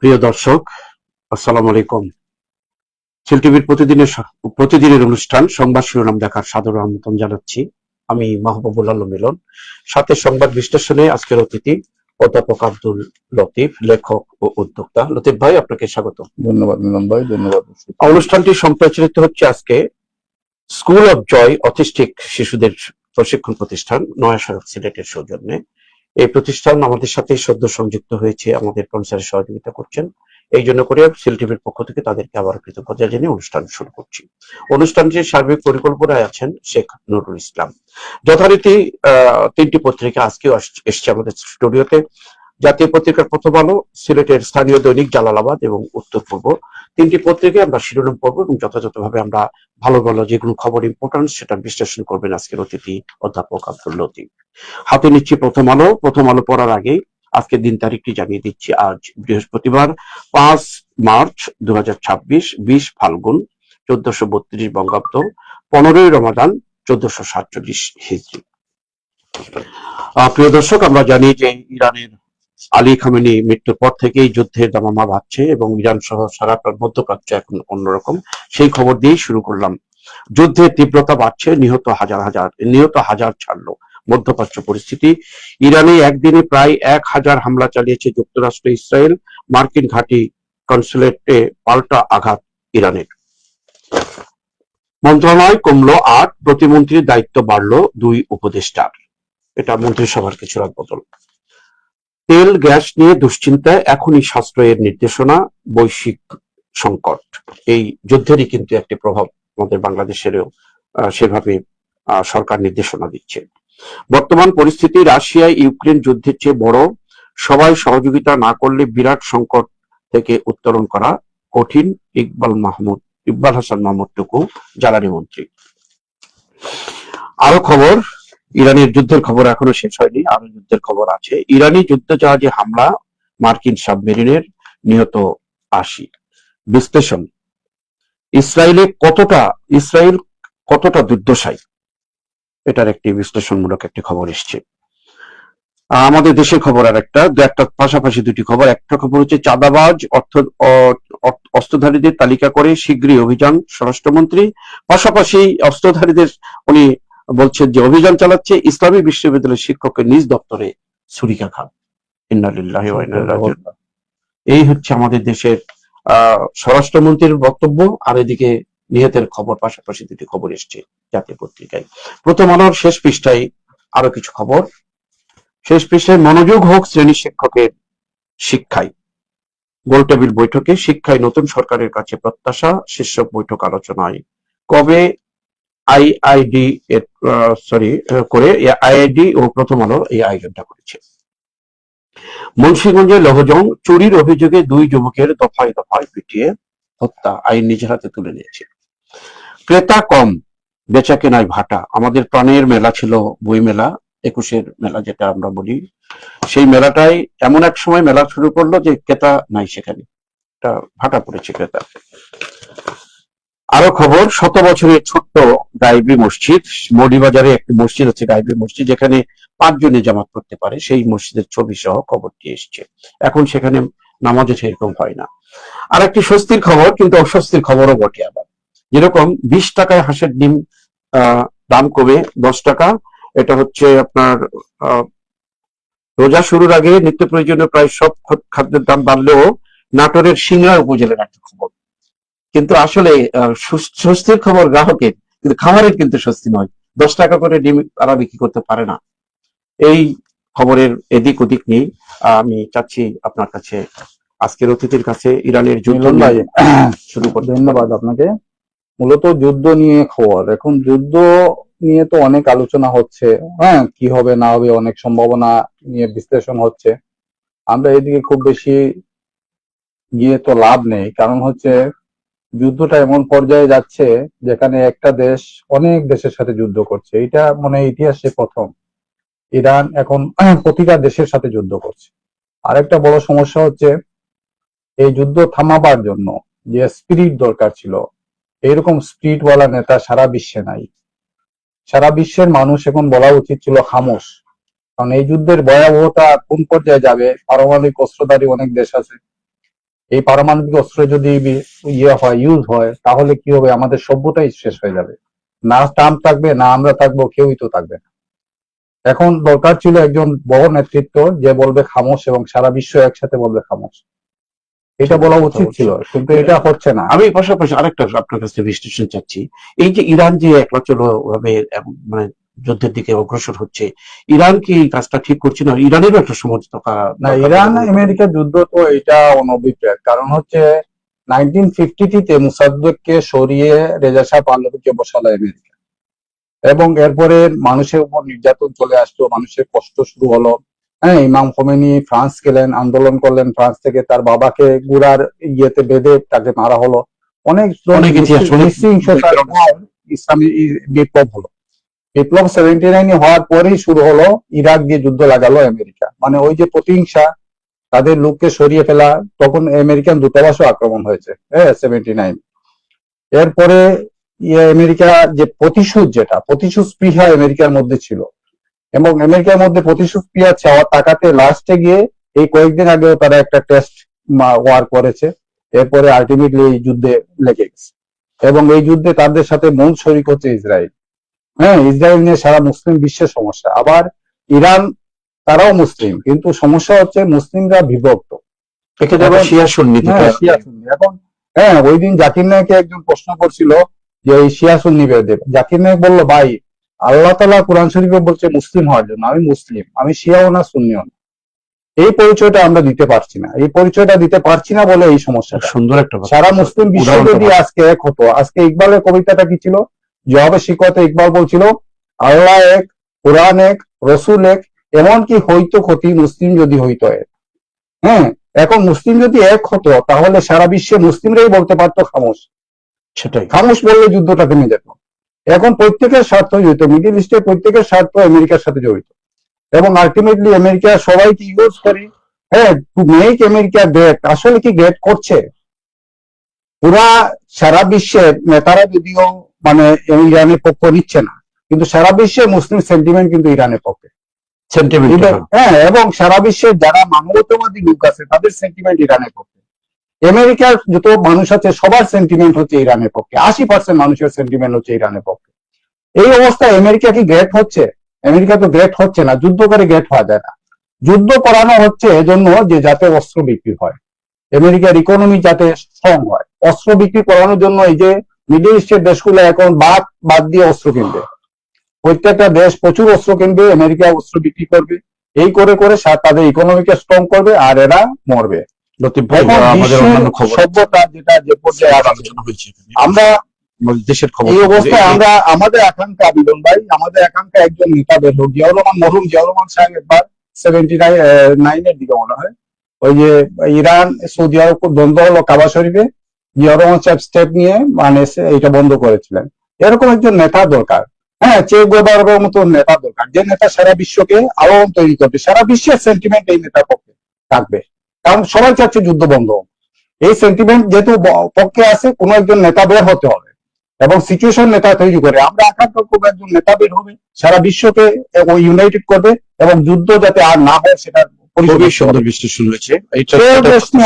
প্রিয় দর্শক, আসসালামু আলাইকুম। সিল টিভির প্রতিদিনের অনুষ্ঠান সংবাদ শিরোনাম দেখার সাদর আমন্ত্রণ জানাচ্ছি। আমি মাহবুবুল আলম মিলন। সাথে সংবাদ বিশ্লেষণে আজকের অতিথি অধ্যাপক আব্দুল লতিফ, লেখক ও উদ্যোক্তা। লতিফ ভাই, আপনাকে স্বাগত। ধন্যবাদ মিলন ভাই, ধন্যবাদ। অনুষ্ঠানটি সম্প্রচারিত হচ্ছে আজকে স্কুল অফ জয় অটিস্টিক শিশুদের প্রশিক্ষণ প্রতিষ্ঠান নয়া সড়ক সিলেটের সৌজন্যে। এই প্রতিষ্ঠান আমাদের সাথে সদ্য সংযুক্ত হয়েছে, আমাদের স্পন্সরে সহযোগিতা করছেন। এই জন্য করে সিল টিভির পক্ষ থেকে তাদেরকে আবার কৃতজ্ঞতা জানিয়ে অনুষ্ঠান শুরু করছি। অনুষ্ঠানটির সার্বিক পরিকল্পনায় আছেন শেখ নুরুল ইসলাম। যথারীতি তিনটি পত্রিকা আজকেও এসছে আমাদের স্টুডিওতে। জাতীয় পত্রিকার প্রথম আলো, সিলেটের স্থানীয় দৈনিক জালালাবাদ এবং উত্তর পূর্ব, তিনটি পত্রিকায় আমরা শিরোনাম পড়বো এবং যথাযথভাবে আমরা ভালো ভালো যেগুলো খবর ইম্পর্টেন্ট সেটা বিশ্লেষণ করবেন আজকের অতিথি অধ্যাপক আব্দুল লতিফ। হাতে নিচ্ছি প্রথম আলো। প্রথম আলো পড়ার আগে আজকের দিন তারিখটি জানিয়ে দিচ্ছি। আজ বৃহস্পতিবার 5 মার্চ 2026, 20 ফাল্গুন 1432 বঙ্গাব্দ, 15ই রমাদান 1447 হিজরি। প্রিয় দর্শক, আমরা জানি যে ইরানের আলী খামেনি মৃত্যুর পর থেকেই যুদ্ধের দামামা বাড়ছে এবং ইরান সহ সারা মধ্যপ্রাচ্য এখন অন্যরকম। সেই খবর দিয়েই শুরু করলাম। যুদ্ধের তীব্রতা বাড়ছে, নিহত হাজার ছাড়লো মধ্যপ্রাচ্য পরিস্থিতি। ইরানে একদিনে প্রায় 1000 হামলা চালিয়েছে যুক্তরাষ্ট্র, ইসরায়েল। মার্কিন ঘাঁটি কনসুলেটে পাল্টা আঘাত ইরানের। মন্ত্রণালয় কমলো 8, প্রতিমন্ত্রীর দায়িত্ব বাড়লো 2 উপদেষ্টার। এটা মন্ত্রিসভার কিছু রদবদল। তেল গ্যাস নিয়ে দুশ্চিন্তায়, এখনই সাশ্রয়ের নির্দেশনা। বৈশ্বিক সংকট, এই যুদ্ধেরই কিন্তু একটি প্রভাব আমাদের বাংলাদেশেরও সেভাবে সরকার নির্দেশনা দিচ্ছে। বর্তমান পরিস্থিতি রাশিয়া ইউক্রেন যুদ্ধের চেয়ে বড়। সবাই সহযোগিতা না করলে বিরাট সংকট থেকে উত্তরণ করা কঠিন। ইকবাল হাসান মাহমুদ টুকু, জ্বালানি মন্ত্রী। আরো খবর, ইরানের যুদ্ধের খবর এখনো শেষ হয়নি, আরো যুদ্ধের খবর আছে। ইরানি যুদ্ধজাহাজে হামলা, মার্কিন সাবমেরিনের, নিহত 80। বিশ্লেষণ, ইসরায়েল কতটা দুর্দশাই, এটার একটি বিশ্লেষণমূলক একটি খবর এসছে। আমাদের দেশের খবর আর একটা পাশাপাশি দুটি খবর। একটা খবর হচ্ছে চাঁদাবাজ অস্ত্রধারীদের তালিকা করে শীঘ্রই অভিযান, স্বরাষ্ট্রমন্ত্রী। পাশাপাশি অস্ত্রধারীদের উনি বলছেন যে অভিযান চালাচ্ছে ইসলামী বিশ্ববিদ্যালয়ের শিক্ষকের নিজ দপ্তরে ছুরিকাঘাত। ইন্না লিল্লাহি ওয়া ইন্না ইলাইহি রাজিউন। এই হচ্ছে আমাদের দেশের স্বরাষ্ট্রমন্ত্রীর বক্তব্য। আর এদিকে নিহতের খবর, পাশাপাশি দুটি খবর এসছে জাতীয় পত্রিকায়। প্রথম আলোর শেষ পৃষ্ঠায় আরো কিছু খবর। শেষ পৃষ্ঠায় মনোযোগ হোক শ্রেণী শিক্ষকের শিক্ষায়। গোলটেবিল বৈঠকে শিক্ষায় নতুন সরকারের কাছে প্রত্যাশা, শীর্ষক বৈঠক আলোচনায়। কবে আইআইডি ও প্রথম আলো এই আয়োজনটা করেছে। মুন্সিগঞ্জে লৌহজং চুরির অভিযোগে 2 যুবকের দফায় দফায় পিটিয়ে হত্যা, আইন নিজের হাতে তুলে নিয়েছে। ক্রেতা কম, বেচা কেনায় ভাটা। আমাদের প্রাণের মেলা ছিল বই মেলা, 21-এর মেলা যেটা আমরা বলি। সেই মেলাটাই এমন এক সময় মেলা শুরু করলো যে ক্রেতা নাই, সেখানে একটা ভাটা পড়েছে ক্রেতা। আরো খবর, 100 বছরের ছোট্ট গাইবি মসজিদ। মৌলিবাজারে একটি মসজিদ আছে গাইবি মসজিদ, যেখানে 5 জনে জামাত করতে পারে। সেই মসজিদের ছবি সহ খবরটি এসছে। এখন সেখানে নামাজও সেরকম হয় না। আর একটি স্বস্তির খবর, কিন্তু অস্বস্তির খবরও বটে আবার। যেরকম 20 টাকায় হাঁসের ডিম দাম কমে 10 টাকা। এটা হচ্ছে আপনার রোজা শুরুর আগে নিত্য প্রয়োজনীয় প্রায় সব খাদ্যের দাম বাড়লেও নাটোরের সিংড়া উপজেলার একটা খবর। কিন্তু আসলে স্বস্তির খবর গ্রাহকের, কিন্তু খামারের কিন্তু স্বস্তি নয়। 10 টাকা করে ডিম তারা বিক্রি করতে পারে না। এই খবরের এদিক ওদিক নিয়ে আমি চাচ্ছি আপনার কাছে, আজকের অতিথির কাছে, ইরানের যুদ্ধ শুরু করতে। ধন্যবাদ আপনাকে। মূলত যুদ্ধ নিয়ে খবর। এখন যুদ্ধ নিয়ে তো অনেক আলোচনা হচ্ছে, হ্যাঁ, কি হবে না হবে, অনেক সম্ভাবনা নিয়ে বিশ্লেষণ হচ্ছে। আমরা এদিকে খুব বেশি গিয়ে তো লাভ নেই, কারণ হচ্ছে যুদ্ধটা এমন পর্যায়ে যাচ্ছে যেখানে একটা দেশ অনেক দেশের সাথে যুদ্ধ করছে। এটা মনে হয় ইতিহাসে প্রথম। ইরান এখন প্রতিটা দেশের সাথে যুদ্ধ করছে। আরেকটা বড় সমস্যা হচ্ছে, এই যুদ্ধ থামাবার জন্য যে স্পিরিট দরকার ছিল, এইরকম স্পিরিটওয়ালা নেতা সারা বিশ্বে নাই। সারা বিশ্বের মানুষ এখন বলা উচিত ছিল খামোশ। কারণ এই যুদ্ধের ভয়াবহতা কোন পর্যায়ে যাবে, পারমাণবিক অস্ত্রধারী অনেক দেশ আছে, এই পারমাণবিক অস্ত্র যদি ইউজ হয়, তাহলে কি হবে? আমাদের সভ্যতাই শেষ হয়ে যাবে। না ট্রাম্প থাকবে, না আমরা থাকবো, কেউই তো থাকবে না। এখন দরকার ছিল একজন বড় নেতৃত্ব, যে বলবে খামোশ, এবং সারা বিশ্ব একসাথে বলবে খামোশ। এটা বলা উচিত ছিল, কিন্তু এটা হচ্ছে না। আমি পাশাপাশি আরেকটা আপনার কাছে বিশ্লেষণ চাচ্ছি। এই যে ইরান যে একলাচল ভাবে মানে যুদ্ধের দিকে অগ্রসর হচ্ছে, ইরান কি এই কাজটা ঠিক করছে না? ইরানেরও একটা সমঝোতা না, ইরান আমেরিকা যুদ্ধ তো এটা অনভিপ্রেত। কারণ হচ্ছে 1950 মুসাদ্দেককে সরিয়ে রেজা শাহ পাহলভিকে বসালো আমেরিকা, এবং এরপরে মানুষের উপর নির্যাতন চলে আসলো, মানুষের কষ্ট শুরু হলো। হ্যাঁ, ইমাম খোমেনি ফ্রান্স গেলেন, আন্দোলন করলেন, ফ্রান্স থেকে তার বাবাকে গুড়ার ইয়েতে বেঁধে তাকে মারা হলো। অনেক বিশৃঙ্খলার পর ইসলামী বিপ্লব হলো। বিপ্লব 79 হওয়ার পরেই শুরু হলো ইরাক দিয়ে যুদ্ধ লাগালো আমেরিকা। মানে ওই যে প্রতিহিংসা, তাদের লোককে সরিয়ে ফেলা, তখন আমেরিকান দূতাবাসও আক্রমণ হয়েছে, হ্যাঁ, 79। এরপরে আমেরিকা যে প্রতিশোধ স্পৃহা আমেরিকার মধ্যে ছিল, এবং আমেরিকার মধ্যে প্রতিশোধ স্পৃহা চাওয়া টাকাতে লাস্টে গিয়ে এই কয়েকদিন আগেও তারা একটা টেস্ট ওয়ার করেছে। এরপরে আলটিমেটলি এই যুদ্ধে লেগে গেছে, এবং এই যুদ্ধে তাদের সাথে মূল শরিক হচ্ছে ইসরায়েল। হ্যাঁ, ইসরায়েল নিয়ে সারা মুসলিম বিশ্বের সমস্যা। আবার ইরান, তারাও মুসলিম, কিন্তু সমস্যা হচ্ছে মুসলিমরা বিভক্ত। শিয়া সুন্নি। এখন হ্যাঁ, ওই দিন জাকির নায়ককে একজন প্রশ্ন করছিল যে এই শিয়া সুন্নি বেদে, জাকির নায়ক বললো, ভাই, আল্লাহ তাআলা কোরআন শরীফে বলছে মুসলিম হওয়ার জন্য। আমি মুসলিম, আমি শিয়াও না সুন্নিও না। এই পরিচয়টা আমরা দিতে পারছি না। এই পরিচয়টা দিতে পারছি না বলে এই সমস্যা। সুন্দর একটা সারা মুসলিম বিশ্ব যদি আজকে এক হতো। আজকে ইকবালের কবিতাটা কি ছিল? জবাবে শিক্ষতে ইকবাল বলছিল, আল্লাহ এক, কোরআন এক, রসুল এক, এমনকি হইতো ক্ষতি মুসলিম যদি হইতো এক। হ্যাঁ, এখন মুসলিম যদি এক হতো, তাহলে সারা বিশ্বে মুসলিমরাই বলতে পারতো খামোশ। সেটাই, খামোশ বললে যুদ্ধটা থেমে যেত। এখন প্রত্যেকের স্বার্থ জড়িত, মিডিল ইস্টের প্রত্যেকের স্বার্থ আমেরিকার সাথে জড়িত, এবং আলটিমেটলি আমেরিকা সবাইকে ইউজ করে। হ্যাঁ, টু মেক আমেরিকা গ্রেট। আসলে কি গ্রেট করছে? পুরা সারা বিশ্বের নেতারা যদিও মানে ইরানের পক্ষ নিচ্ছে না, কিন্তু সারা বিশ্বে মুসলিম সেন্টিমেন্ট কিন্তু ইরানের পক্ষে। হ্যাঁ, এবং সারা বিশ্বের যারা মানবতাবাদী লোক আছে, তাদের সেন্টিমেন্ট ইরানের পক্ষে। আমেরিকার যত মানুষ আছে, সবার সেন্টিমেন্ট হচ্ছে ইরানের পক্ষে। 80% মানুষের সেন্টিমেন্ট হচ্ছে ইরানের পক্ষে। এই অবস্থায় আমেরিকা কি গ্রেট হচ্ছে? আমেরিকা তো গ্রেট হচ্ছে না। যুদ্ধ করে গ্রেট হওয়া যায় না। যুদ্ধ করানো হচ্ছে এজন্য যে যাতে অস্ত্র বিক্রি হয়, আমেরিকার ইকোনমি যাতে স্ট্রং হয়। অস্ত্র বিক্রি করানোর জন্য এই যে মিডল ইস্টের দেশগুলো এখন বাদ দিয়ে অস্ত্র কিনবে। প্রত্যেকটা দেশ প্রচুর অস্ত্র কিনবে, আমেরিকা অস্ত্র বিক্রি করবে। এই করে করে তাদের ইকোনমিকে স্ট্রং করবে, আর এরা মরবে। সভ্যতা যেটা যে পর্যায়ে আলোচনা হয়েছে, আমরা দেশের খবর, এই অবস্থায় আমরা আমাদের আকাঙ্ক্ষা, বিলন ভাই, আমাদের আকাঙ্ক্ষা একজন নেতা বের হোক। জিয়াউর রহমান, মরহুম জিয়াউর রহমান সাহেব একবার 79 দিকে মনে হয়, ওই যে ইরান সৌদি আরব দ্বন্দ্ব হলো কাবা শরীফে, জিয়াউর রহমান সাহেব স্টেপ নিয়ে মানে এটা বন্ধ করেছিলেন। এরকম একজন নেতা দরকার। হ্যাঁ, চে গুয়েভারার মতো নেতা দরকার, যে নেতা সারা বিশ্বকে আলোড়ন তৈরি করবে। সারা বিশ্বের সেন্টিমেন্ট এই নেতার পক্ষে থাকবে, কারণ সবাই চাচ্ছে যুদ্ধ বন্ধ। এই সেন্টিমেন্ট যেহেতু পক্ষে আছে, কোন একজন নেতা বের হতে হবে, এবং সিচুয়েশন নেতা তৈরি করে। আমরা আকাঙ্ক্ষা করবো একজন নেতা বের হবে, সারা বিশ্বকে ইউনাইটেড করবে, এবং যুদ্ধ যাতে আর না হয় সেটা সুন্দর বিশ্লেষণ হয়েছে।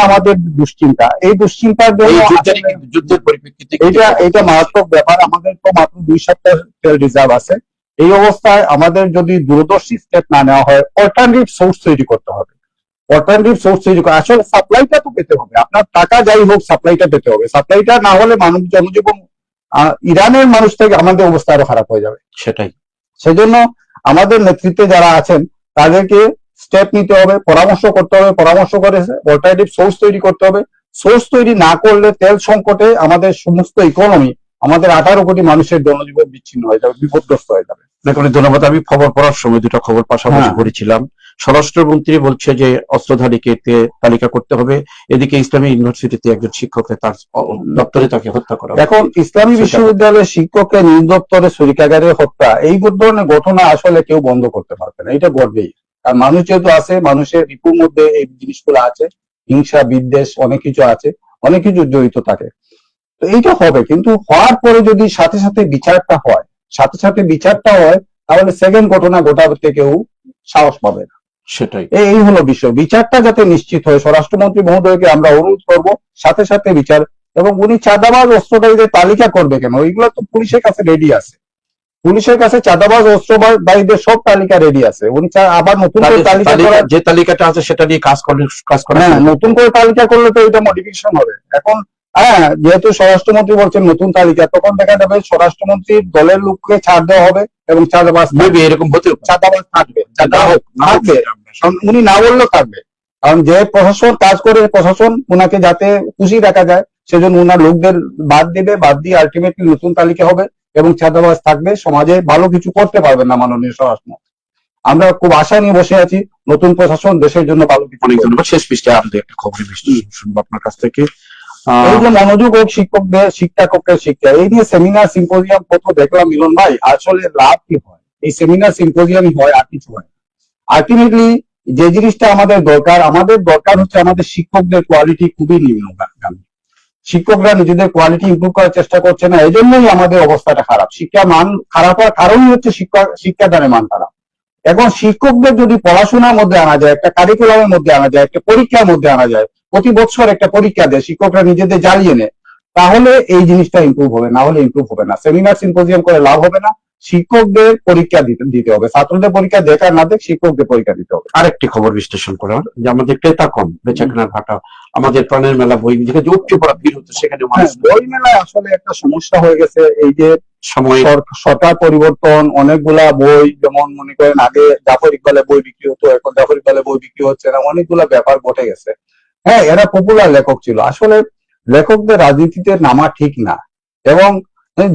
আমাদের দুশ্চিন্তা, এই দুশ্চিন্তার জন্য যুদ্ধের পরিপ্রেক্ষিতে এটা মারাত্মক ব্যাপার। আমাদের তো মাত্র 2 সপ্তাহ তেল রিজার্ভ আছে। এই অবস্থায় আমাদের যদি দূরদর্শী স্টেপ না নেওয়া হয়, অল্টারনেটিভ সোর্স তৈরি করতে হবে। অল্টারনেটিভ সোর্স তৈরি করে আসলে সাপ্লাইটা তো পেতে হবে। আপনার টাকা যাই হোক, সাপ্লাইটা পেতে হবে। সাপ্লাইটা না হলে মানুষ জনজীবন, ইরানের মানুষ থেকে আমাদের অবস্থা আরো খারাপ হয়ে যাবে। সেটাই, সেজন্য আমাদের নেতৃত্বে যারা আছেন তাদেরকে স্টেপ নিতে হবে, পরামর্শ করতে হবে, পরামর্শ করে অল্টারনেটিভ সোর্স তৈরি করতে হবে। সোর্স তৈরি না করলে তেল সংকটে আমাদের সমস্ত ইকোনমি, আমাদের 18 কোটি মানুষের জনজীবন বিচ্ছিন্ন হয়ে যাবে, বিপদগ্রস্ত হয়ে যাবে। ধন্যবাদ। আমি খবর পড়ার সময় দুটো খবর পাশাপাশি পড়েছিলাম। স্বরাষ্ট্রমন্ত্রী বলছে যে অস্ত্রধারীকে তালিকা করতে হবে, এদিকে ইসলামী ইউনিভার্সিটিতে একজন শিক্ষককে তার দপ্তরে তাকে হত্যা করা। এখন ইসলামী বিশ্ববিদ্যালয়ের শিক্ষককে নিজ দপ্তরে ছুরিকাঘাতে হত্যা, এই ধরনের ঘটনা আসলে কেউ বন্ধ করতে পারবে না। এটা ঘটবেই, আর মানুষ যেহেতু আছে, মানুষের রিপুর মধ্যে এই জিনিসগুলো আছে, হিংসা বিদ্বেষ অনেক কিছু আছে, অনেক কিছু জড়িত থাকে। তো এইটা হবে, কিন্তু হওয়ার পরে যদি সাথে সাথে বিচারটা হয়, তাহলে সেকেন্ড ঘটনা ঘটাতে কেউ সাহস পাবে না। সেটাই। এই হলো বিষয়। বিচারটা যাতে নিশ্চিত হয়, স্বরাষ্ট্রমন্ত্রী মহোদয়কে আমরা অনুরোধ করব সাথে সাথে বিচার। এবং উনি চাঁদাবাজ অস্ত্রধারীদের তালিকা করবে কেন? ওইগুলো তো পুলিশের কাছে রেডি আছে। পুলিশের কাছে চাঁদাবাজ অস্ত্রধারীদের সব তালিকা রেডি আছে। উনি আবার নতুন করে তালিকা করার যে তালিকাটা আছে সেটা নিয়ে কাজ করা হ্যাঁ, নতুন করে তালিকা করলে তো এটা মডিফিকেশন হবে। এখন হ্যাঁ, যেহেতু স্বরাষ্ট্রমন্ত্রী বলছেন নতুন তালিকা, তখন দেখা যাবে স্বরাষ্ট্রমন্ত্রীর দলের লোককে ছাড় দেওয়া হবে এবং চাঁদাবাজ এরকম হতে চাঁদাবাজ থাকবে, থাকবে। কারণ উনি না বললেও থাকবে। কারণ যে প্রশাসন কাজ করে, প্রশাসন উনাকে যাতে খুশি রাখা যায় সেজন্য উনার লোকদের বাদ দিয়ে আলটিমেটলি নতুন তালিকা হবে এবং চাঁদাবাজ থাকবে। সমাজে ভালো কিছু করতে পারবেন না মাননীয় স্বরাষ্ট্রমন্ত্রী। আমরা খুব আশা নিয়ে বসে আছি, নতুন প্রশাসন দেশের জন্য ভালো কিছু। অনেক ধন্যবাদ। শেষ পৃষ্ঠায় আমাদের একটা খবরের বিশ্লেষণ শুনবো আপনার কাছ থেকে। এই যে মনোযোগ হোক শিক্ষকদের, শিক্ষকের শিক্ষা, এই নিয়ে সেমিনার সিম্পোজিয়াম কত দেখলাম মিলন ভাই, আসলে লাভ কি হয়? এই সেমিনার সিম্পোজিয়াম হয় আর কিছু হয়। আলটিমেটলি যে জিনিসটা আমাদের দরকার হচ্ছে আমাদের শিক্ষকদের কোয়ালিটি খুবই নিম্নগামী। শিক্ষকরা নিজেদের কোয়ালিটি ইমপ্রুভ করার চেষ্টা করছে না, এই জন্যই আমাদের অবস্থাটা খারাপ। শিক্ষা মান খারাপ হওয়ার কারণই হচ্ছে শিক্ষাদানের মান খারাপ। এখন শিক্ষকদের যদি পড়াশোনার মধ্যে আনা যায়, একটা কারিকুলামের মধ্যে আনা যায়, একটা পরীক্ষার মধ্যে আনা যায়, প্রতি বছর একটা পরীক্ষা দেয়, শিক্ষকরা নিজেদের জ্বালিয়ে নেয়, তাহলে এই জিনিসটা ইমপ্রুভ হবে, না হলে ইমপ্রুভ হবে না। সেমিনার সিম্পোজিয়াম করে লাভ হবে না, শিক্ষকদের পরীক্ষা দিতে হবে। ছাত্রদের পরীক্ষা দেখা না দেখ, শিক্ষকদের পরীক্ষা দিতে হবে। আরেকটি খবর বিশ্লেষণ করার, যে আমাদের ক্রেতা কম, বেচা কেনার ভাটা, আমাদের প্রাণের মেলা বই থেকে যে উপচে পড়া ভিড় হতো সেখানে বই মেলায় আসলে একটা সমস্যা হয়ে গেছে। এই যে সময় সরকার পরিবর্তন, অনেকগুলা বই, যেমন মনে করেন আগে জাফর ইকবালের বই বিক্রি হতো, এখন জাফর ইকবালের বই বিক্রি হচ্ছে না, অনেকগুলা ব্যাপার ঘটে গেছে। হ্যাঁ, এরা পপুলার লেখক ছিল, আসলে লেখকদের রাজনীতিতে নামা ঠিক না। এবং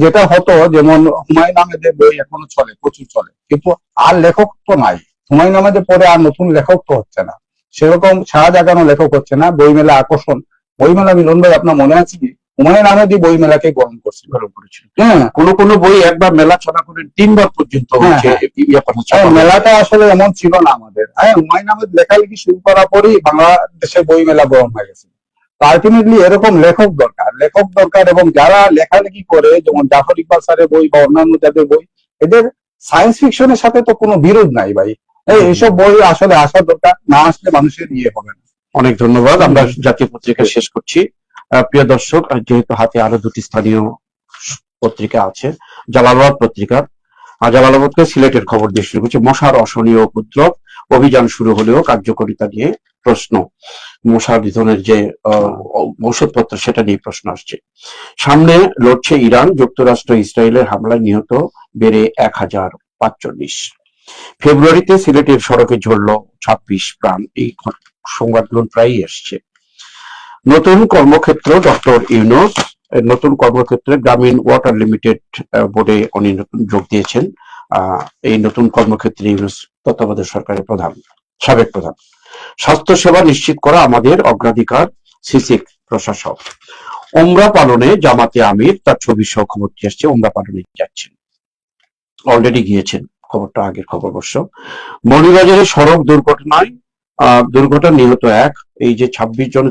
যেটা হতো, যেমন হুমায়ুন আহমেদের বই এখনো চলে, প্রচুর চলে, কিন্তু আর লেখক তো নাই। হুমায়ুন আহমেদের পরে আর নতুন লেখক তো হচ্ছে না, সেরকম সারা জাগানো লেখক হচ্ছে না। বইমেলা আকর্ষণ, বইমেলা মিলন ভাই আপনার মনে আছে কি? হুমায়ুন আহমেদই বইমেলাকে গরম করেছিল। হ্যাঁ, কোনো বই একবার মেলা চলা করে 3 বার পর্যন্ত মেলাটা আসলে এমন ছিল না আমাদের। হ্যাঁ, হুমায়ুন আহমেদ লেখালেখি শুরু করার পরই বাংলাদেশের বই মেলা গরম হয়ে গেছে। আলটিমেটলি এরকম লেখক দরকার। এবং যারা লেখালেখি করে, যেমন জাফর ইকবাল স্যারের বই বা অন্যান্য যাদের বই, এদের সায়েন্স ফিকশনের সাথে তো কোনো বিরোধ নাই ভাই। এইসব বই আসলে আসা দরকার, না আসলে মানুষের ইয়ে হবে না। অনেক ধন্যবাদ। আমরা জাতীয় পত্রিকা শেষ করছি। প্রিয় দর্শক, যেহেতু হাতে আরো দুটি স্থানীয় পত্রিকা আছে, জালালাবাদ পত্রিকা, জালালাবাদকে সিলেটের খবর দিয়ে শুরু করছে। মশার অসহনীয় উপদ্রব, অভিযান শুরু হলেও কার্যকারিতা নিয়ে প্রশ্ন। মশার নিধনের যে ঔষধপত্র, সেটা নিয়ে প্রশ্ন আসছে। সামনে লড়ছে ইরান, যুক্তরাষ্ট্র ইসরায়েলের হামলায় নিহত বেড়ে 1045। ফেব্রুয়ারিতে সিলেটের সড়কে ঝরল 26 প্রাণ। এই সংবাদগুলো প্রায়ই আসছে। নতুন কর্মক্ষেত্র, ডক্টর ইউনূস নতুন কর্মক্ষেত্রে গ্রামীণ ওয়াটার লিমিটেড বোর্ডে উনি নতুন যোগ দিয়েছেন। এই নতুন কর্মক্ষেত্রে ইউনূস তত্ত্বাবধায়ক সরকারের সাবেক প্রধান। স্বাস্থ্য সেবা নিশ্চিত করা আমাদের অগ্রাধিকার, সিসিক প্রশাসক। ওমরা পালনে জামাতে আমির, তার ছবি সহ খবরটি আসছে। ওমরা পালনে যাচ্ছেন, অলরেডি গিয়েছেন, খবরটা আগের খবর অবশ্য। মৌলভীবাজারে সড়ক দুর্ঘটনা নিহত 1। এই যে 26 জন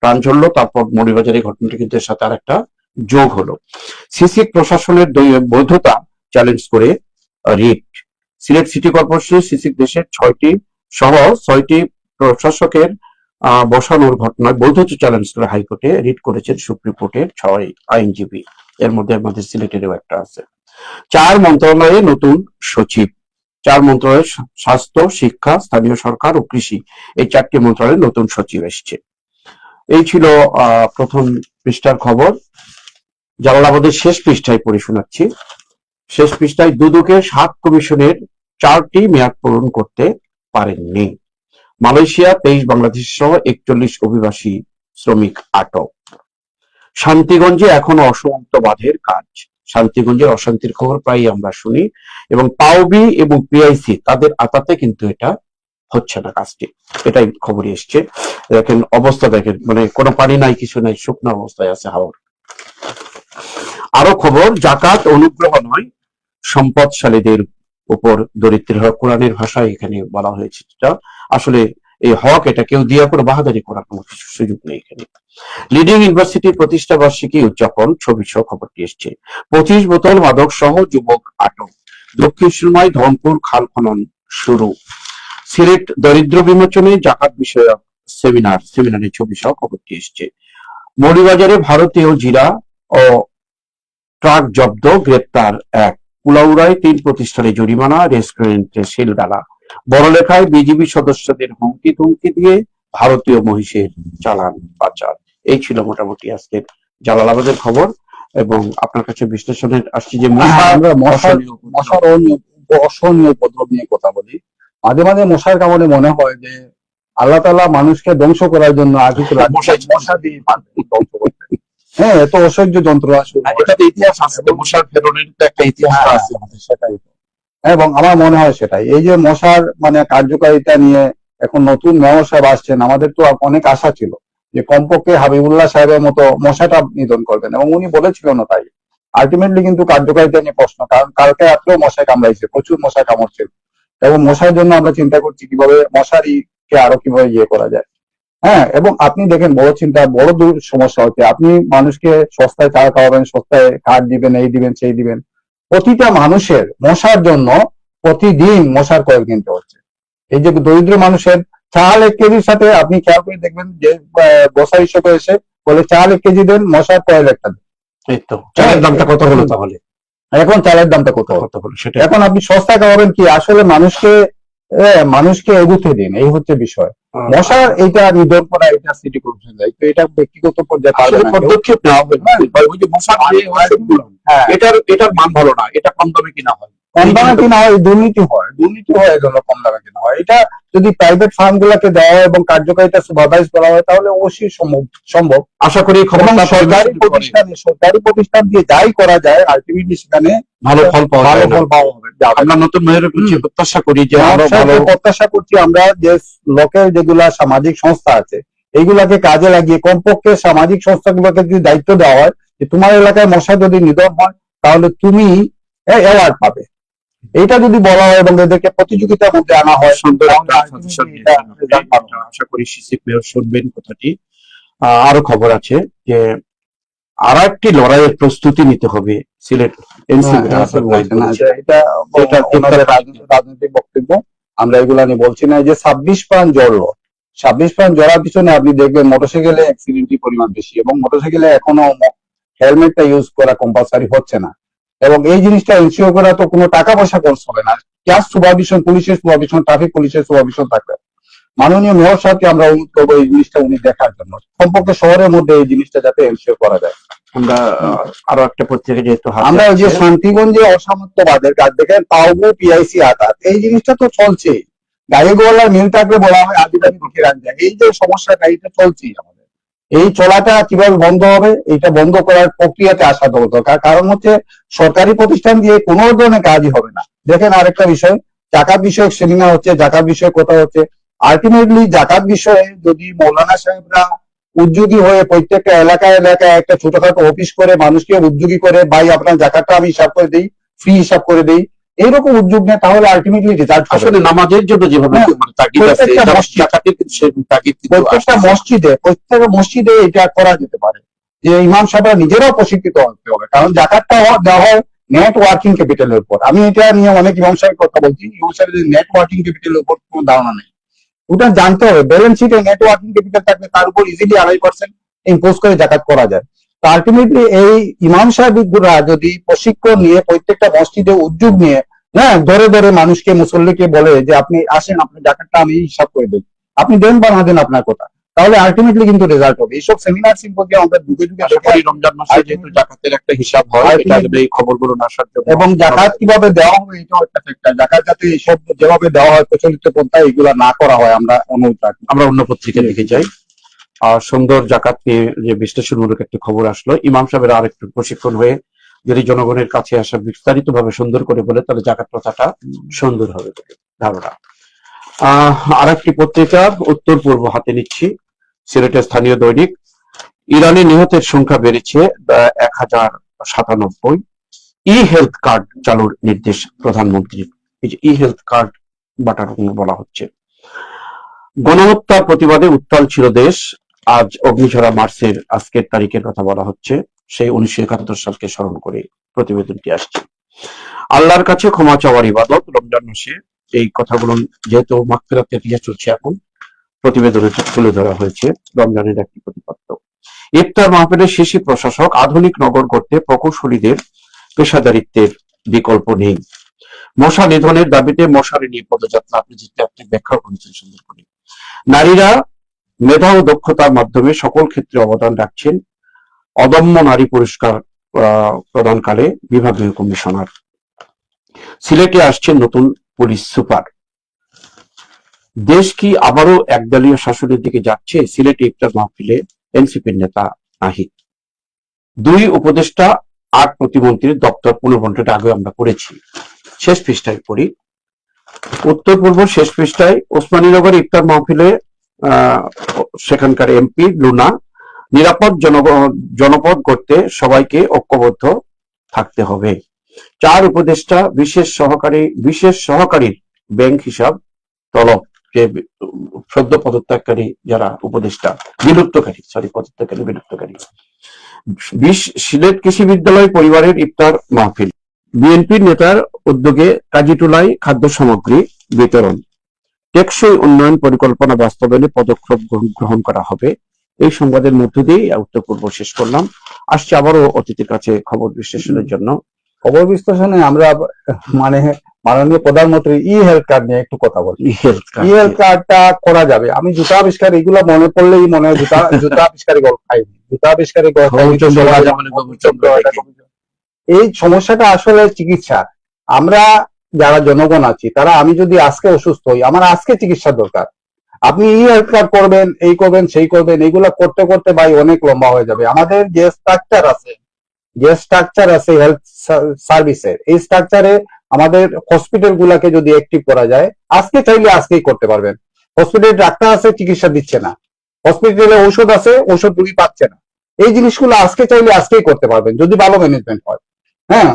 প্রাণ ঝরলো, তারপর মৌলভীবাজারে ঘটনাটি কিন্তু এর সাথে আরেকটা যোগ হলো। সিসিক প্রশাসনের বৈধতা চ্যালেঞ্জ করে রিট। সিলেট সিটি কর্পোরেশন সিসিক দেশের 6টি প্রশাসকের বসানোর ঘটনায় বৈধতা চ্যালেঞ্জ করে হাইকোর্টে রিট করেছেন সুপ্রিম কোর্টের 6 আইনজীবী। এর মধ্যে আমাদের সিলেটেরও একটা আছে। 4 মন্ত্রণালয়ে নতুন সচিব। 4 মন্ত্রণালয়ের স্বাস্থ্য, শিক্ষা, স্থানীয় সরকার ও কৃষি, এই 4টি মন্ত্রণালয়ে নতুন সচিব এসছে। এই ছিল প্রথম পৃষ্ঠার খবর। জালালাবাদের শেষ পৃষ্ঠায় পড়ে শোনাচ্ছি। শেষ পৃষ্ঠায়, দুদকের 7 কমিশনের 4টি মেয়াদ পূরণ করতে পারেননি। মালয়েশিয়া 23 বাংলাদেশ সহ 41 অভিবাসী শ্রমিক আটক। শান্তিগঞ্জে এখনো অসমাপ্ত বাঁধের কাজ। শান্তিগঞ্জের অশান্তির খবর প্রায় আমরা শুনি, এবং পাওবি এবং পিআইসি তাদের আতাতে কিন্তু এটা হচ্ছে না কাজটি, এটাই খবরই এসছে। দেখেন অবস্থা, দেখেন মানে কোনো পানি নাই, কিছু নাই, শুকনো অবস্থায় আছে হাওর। আরো খবর, জাকাত অনুগ্রহ নয়, সম্পদশালীদের উপর দরিদ্রের হক। কোরআনের ভাষায় এখানে বলা হয়েছে, যেটা আসলে এই হক, এটা কেউ দিয়া করে বাহাদারি করার কোনো কিছু সুযোগ নেই এখানে। লিডিং ইউনিভার্সিটির প্রতিষ্ঠা বার্ষিকী উদযাপন, ছবি সহ খবরটি এসছে। 25 বোতল মাদক সহ যুবক আটক। দক্ষিণ সুরমায় ধনপুর খাল খনন শুরু। সিলেট দরিদ্র বিমোচনে জাকাত বিষয়ক সেমিনারে ছবি সহ খবরটি এসছে। মৌলভীবাজারে ভারতীয় জিরা ও ট্রাক জব্দ, গ্রেপ্তার এক। কুলাউড়ায় 3 প্রতিষ্ঠানে জরিমানা, রেস্টুরেন্টে সিলগালা। বড়লেখায় বিজিবি সদস্যদের হুমকি ধুমকি দিয়ে ভারতীয় মহিষের চালান পাচার। এই ছিল মোটামুটি আজকের জালালাবাদের খবর। এবং আপনার কাছে বিশ্লেষণের আসছে যে আমরা মশার অসহনীয় উপদ্রব নিয়ে কথা বলি। মাঝে মাঝে মশার কামড়ে মনে হয় যে আল্লাহ তাআলা মানুষকে ধ্বংস করার জন্য আগে তো মশা দিয়ে ধ্বংস করতে। হ্যাঁ, এত অসহ্য যন্ত্র আসলে এটাতে ইতিহাস আছে, মশার ফেরনের তো একটা ইতিহাস আছে। সেটাই তো। এবং আমার মনে হয় সেটাই, এই যে মশার মানে কার্যকারিতা নিয়ে এখন নতুন মেয়র সাহেব আসছেন, আমাদের তো অনেক আশা ছিল যে কমপক্ষে হাবিবুল্লাহ সাহেবের মতো মশাটা নিধন করবেন, এবং উনি বলেছিলেন না তাই। আলটিমেটলি কিন্তু কার্যকারিতা নিয়ে প্রশ্ন, কারণ কালকে রাত্রেও মশায় কামড়াইছে, প্রচুর মশা কামড়ছিল। এবং মশার জন্য আমরা চিন্তা করছি কিভাবে মশারিকে আরো কিভাবে ইয়ে করা যায়। হ্যাঁ, এবং আপনি দেখেন বড় চিন্তা, বড় দূর সমস্যা হচ্ছে, আপনি মানুষকে সস্তায় চা খাওয়াবেন, সস্তায় কার্ড দিবেন, এই দিবেন সেই দিবেন, প্রতিটা মানুষের মশার জন্য প্রতিদিন মশার কয়েল কিনতে হচ্ছে। এই যে দরিদ্র মানুষের চাল 1 কেজির সাথে আপনি খেয়াল করে দেখবেন যে বসা হিসেবে এসে বলে চাল 1 কেজি দেন, মশার কয়েল একটা দেন। এই তো চালের দামটা কত হলো তাহলে? এখন চালের দামটা কত হলো সেটা। এখন আপনি সস্তা খাওয়াবেন কি? আসলে মানুষকে এগুতে দিন, এই হচ্ছে বিষয়। মশার এইটা নিধন করা, এটা সিটি কর্পোরেশন দায়িত্ব, এটা ব্যক্তিগত পর্যায়ে পারবে না কেউ। পদক্ষেপ নেওয়া হবে। ওই যে মশার যে ওষুধগুলো, এটার মান ভালো না, এটা কম দামে কিনা হয়, কম দামে কিনা হয়, দুর্নীতি হয়, এজন্য কম দামে কিনা হয়। এটা যদি প্রাইভেট ফার্ম গুলাকে দেওয়া হয় এবং কার্যকারিতা সুপারভাইজ করা হয় তাহলে অবশ্যই সম্ভব। আশা করি সরকারি প্রতিষ্ঠান দিয়ে যাই করা যায়, আলটিমেটলি সেখানে ভালো ফল পাওয়া হবে। আমরা নতুন মেয়রের কাছে প্রত্যাশা করি যে আরো ভালো প্রত্যাশা করছি আমরা যে লোকের যেগুলা সামাজিক সংস্থা আছে এইগুলাকে কাজে লাগিয়ে কমপক্ষে সামাজিক সংস্থাগুলোকে যদি দায়িত্ব দেওয়া হয় যে তোমার এলাকায় মশা যদি নিধন হয় তাহলে তুমি অ্যাওয়ার্ড পাবে, এইটা যদি বলা হয় এবং এদেরকে প্রতিযোগিতার মধ্যে আনা হয়, সুন্দর একটা সাজেশন দিয়েছেন। আশা করি সিসি মেয়র শুনবেন কথাটি। আরো খবর আছে যে আর একটি লড়াইয়ের প্রস্তুতি নিতে হবে সিলেট এনসিপি। রাজনৈতিক বক্তব্য, আমরা এগুলা নিয়ে বলছি না। যে 26 প্রাণ জড়লো, 26 প্রাণ জড়ার পিছনে আপনি দেখবেন মোটরসাইকেলে অ্যাক্সিডেন্টই পরিমাণ বেশি, এবং মোটরসাইকেলে এখনো হেলমেটটা ইউজ করা কম্পালসারি হচ্ছে না। এবং এই জিনিসটা এনশিওর করা তো কোনো টাকা পয়সা খরচ হবে না, জাস্ট সুপারভিশন, পুলিশের সুপারভিশন, ট্রাফিক পুলিশের সুপারভিশন থাকবে। মাননীয় মেয়র সাহেবকে আমরা অনুরোধ করবো এই জিনিসটা উনি দেখার জন্য, কমপক্ষে শহরের মধ্যে এই জিনিসটা যাতে এনশিওর করা যায়। আমরা আরো একটা পত্রিকা যেহেতু আমরা যে শান্তিগঞ্জে অসামর্থ্যবাদের কাজ দেখেন, পাওগো পিআইসি আঘাত, এই জিনিসটা তো চলছে। গাড়ি গোয়ালার মিল থাকলে বলা হয় আদিবাসী দিকে রান যায়, এই যে সমস্যাটা এইটা চলছেই আমাদের। এই চলাটা কিভাবে বন্ধ হবে, এইটা বন্ধ করার প্রক্রিয়াতে আসা দরকার। কারণ হচ্ছে সরকারি প্রতিষ্ঠান দিয়ে কোনো ধরনের কাজই হবে না। দেখেন আরেকটা বিষয়, জাকাত বিষয়ক সেমিনার হচ্ছে, জাকাত বিষয়ে কথা হচ্ছে। আলটিমেটলি জাকাত বিষয়ে যদি মৌলানা সাহেবরা উদ্যোগী হয়ে প্রত্যেকটা এলাকায় একটা ছোটখাটো অফিস করে মানুষকে উদ্যোগী করে, ভাই আপনার জাকাতটা আমি হিসাব করে দিই, ফ্রি হিসাব করে দিই, এইরকম উদ্যোগ নেয়, তাহলে আলটিমেটলি রেজাল্ট হবে। আসলে নামাজের জন্য যেভাবে প্রত্যেকটা মসজিদে এটা করা যেতে পারে যে ইমাম সাহেবরা নিজেরাও প্রশিক্ষিত হতে হবে, কারণ জাকাতটা দেওয়া হয় নেটওয়ার্কিং ক্যাপিটালের উপর। আমি এটা নিয়ে অনেক ইমাম সাহেব কথা বলছি, ইমাম সাহেবের নেটওয়ার্কিং ক্যাপিটালের উপর কোনো ধারণা নেই। ওটা জানতে হবে, ব্যালেন্স শিটে নেটওয়ার্কিং ক্যাপিটাল থাকলে তার উপর ইজিলি 2.5% ইম্পোজ করে জাকাত করা যায়। তো আলটিমেটলি এই ইমাম সাহেবরা যদি প্রশিক্ষণ নিয়ে প্রত্যেকটা মসজিদে উদ্যোগ নিয়ে, হ্যাঁ, ধরে ধরে মানুষকে, মুসল্লিকে বলে যে আপনি আসেন, আপনার জাকাতটা আমি হিসাব করে দিই, আপনি দেন বা না দেন আপনার কথা, তাহলে আলটিমেটলি কিন্তু রেজাল্ট হবে। এইসব সেমিনার সিম্পোজিয়াম আমরা যুগে রমজান মাসে যেহেতু জাকাতের একটা হিসাব হয়, এই খবরগুলো আসার জন্য, এবং জাকাত কিভাবে দেওয়া হবে এটাও একটা ফ্যাক্টর। জাকাত যাতে এইসব যেভাবে দেওয়া হয় প্রচলিত পন্থা এগুলা না করা হয়, আমরা অনুরোধ রাখি। আমরা অন্য পত্রিকা দিকে যাই। সুন্দর জাকাত নিয়ে যে বিশ্লেষণমূলক একটি খবর আসলো, ইমাম সাহেবের আর একটু প্রশিক্ষণ হয়ে যদি জনগণের কাছে আসা বিস্তারিত ভাবে সুন্দর করে বলে তাহলে জাকাত প্রথাটা সুন্দর হবে বলে ধারণা। আর একটি পত্রিকা উত্তর পূর্ব হাতে নিচ্ছি, সিলেটের স্থানীয় দৈনিক। ইরানে নিহতের সংখ্যা বেড়েছে 1097। ই হেলথ কার্ড চালুর নির্দেশ প্রধানমন্ত্রীর। এই যে ই হেলথ কার্ড বাটার বলা হচ্ছে। গণহত্যার প্রতিবাদে উত্তাল ছিল দেশ। আজ অগ্নিঝরা মার্চের আজকের তারিখের কথা বলা হচ্ছে, সেই 1971 সালকে স্মরণ করে প্রতিবেদনটি আসছে। আল্লাহর কাছে ক্ষমা চাওয়ার ইবাদত রমজান মাসে, এই কথাগুলো যেহেতু মাগফিরাতের ইয়ে চলছে এখন, প্রতিবেদনে তুলে ধরা হয়েছে রমজানের একটি প্রতিপাদ্য। ইফতার মাহফিলের শিশি প্রশাসক, আধুনিক নগর করতে প্রকৌশলীদের পেশাদারিত্বের বিকল্প নেই। মশা নিধনের দাবিতে মশারি নিয়ে পদযাত্রা, আপনি যেটা আপনি ব্যাখ্যা করেছেন সুন্দর করে। নারীরা মেধা ও দক্ষতার মাধ্যমে সকল ক্ষেত্রে অবদান রাখছেন, অদম্য নারী পুরস্কার প্রদানকালে বিভাগীয় কমিশনার। সিলেটে আসছেন নতুন পুলিশ সুপার। দেশ কি আবারও একদলীয় শাসনের দিকে যাচ্ছে? সিলেটে ইফতার মাহফিলে এনসিপির নেতা নাহিদ। 2 উপদেষ্টা 8 প্রতিমন্ত্রীর দপ্তর পুনর্বন্টনটা আগে আমরা করেছি, শেষ পৃষ্ঠায় পড়ি। উত্তর পূর্ব শেষ পৃষ্ঠায় ওসমানীনগর ইফতার মাহফিলে সেখানকার এমপি লুনা, নিরাপদ জনপদ করতে সবাইকে ঐক্যবদ্ধ থাকতে হবে। 4 উপদেষ্টা বিশেষ সহকারীর ব্যাংক হিসাব তলব, যে সদ্য পদত্যাগকারী যারা উপদেষ্টা, বিলুপ্তকারী। সিলেট কৃষি বিদ্যালয় পরিবারের ইফতার মাহফিল, বিএনপির নেতার উদ্যোগে কাজীটুলায় খাদ্য সামগ্রী বিতরণ। টেকসই উন্নয়ন পরিকল্পনা বাস্তবায়নে পদক্ষেপ গ্রহণ করা হবে। এই সংবাদের মধ্য দিয়ে উত্তর পূর্ব শেষ করলাম। আসছে আবারও অতিথির কাছে খবর বিশ্লেষণের জন্য। খবর বিশ্লেষণে আমরা মানে মাননীয় প্রধানমন্ত্রী ই হেলথ কার্ড নিয়ে একটু কথা বলি। ই হেলথ কার্ডটা করা যাবে। আমি জুতা আবিষ্কার এগুলো মনে পড়লেই মনে হয় জুতা আবিষ্কারী গল্প খাইনি, জুতা আবিষ্কারী এই সমস্যাটা আসলে চিকিৎসা। আমরা যারা জনগণ আছি তারা, আমি যদি আজকে অসুস্থ হই, আমার আজকে চিকিৎসা দরকার। আপনি ই হেলথ কার্ড করবেন, এই করবেন, সেই করবেন, এইগুলা করতে করতে ভাই অনেক লম্বা হয়ে যাবে। আমাদের যে স্ট্রাকচার আছে হেলথ সার্ভিসের, এই স্ট্রাকচারে আমাদের হসপিটাল গুলাকে যদি অ্যাক্টিভ করা যায়, আজকে চাইলে আজকেই করতে পারবেন। হসপিটালে ডাক্তার আছে, চিকিৎসা দিচ্ছে না। হসপিটালে ঔষধ আছে, ঔষধ রুগী পাচ্ছে না। এই জিনিসগুলো আজকে চাইলে আজকেই করতে পারবেন যদি ভালো ম্যানেজমেন্ট হয়। হ্যাঁ,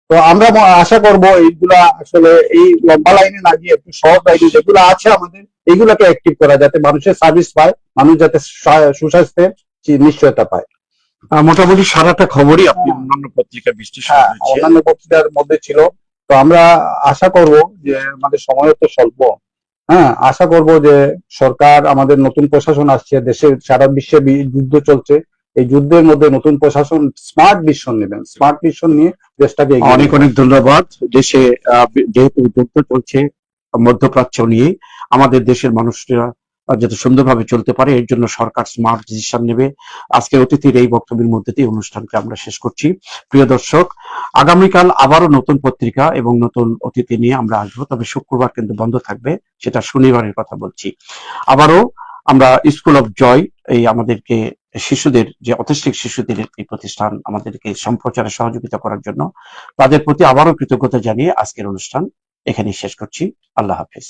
তো আমরা আশা করব এইগুলা আসলে এই লম্বা লাইনে না গিয়ে একটু সহজ লাইনে যেগুলো আছে আমাদের, এইগুলাকে অ্যাক্টিভ করা, যাতে মানুষের সার্ভিস পায়, মানুষ যাতে সুস্বাস্থ্যের নিশ্চয়তা পায়। মোটামুটি সারাটা খবরই আপনি অন্যান্য পত্রিকা বিশ্লেষণ করেছেন। অন্যান্য পত্রিকার মধ্যে ছিল। তো আমরা আশা করব যে আমাদের সময় তো স্বল্প। হ্যাঁ, আশা করব যে সরকার, আমাদের নতুন প্রশাসন আসছে, দেশের সারা বিশ্বে যুদ্ধ চলছে, এই যুদ্ধের মধ্যে নতুন প্রশাসন স্মার্ট ডিসিশন নেবেন, স্মার্ট ডিসিশন নিয়ে দেশটাকে অনেক অনেক ধন্যবাদ। দেশে যেহেতু যুদ্ধ চলছে মধ্যপ্রাচ্য নিয়ে, আমাদের দেশের মানুষরা যাতে সুন্দরভাবে চলতে পারে এর জন্য সরকার স্মার্ট ডিসিশন নেবে। আজকে অতিথির এই বক্তব্যের মধ্যে দিয়ে অনুষ্ঠানকে আমরা শেষ করছি। প্রিয় দর্শক, আগামীকাল আবারও নতুন পত্রিকা এবং নতুন অতিথি নিয়ে আমরা আসবো, তবে শুক্রবার কিন্তু বন্ধ থাকবে, সেটা শনিবারের কথা বলছি। আবারও আমরা স্কুল অফ জয়, এই আমাদেরকে শিশুদের, যে অটিস্টিক শিশুদের এই প্রতিষ্ঠান আমাদেরকে সম্প্রচারে সহযোগিতা করার জন্য, তাদের প্রতি আবারও কৃতজ্ঞতা জানিয়ে আজকের অনুষ্ঠান এখানেই শেষ করছি। আল্লাহ হাফেজ।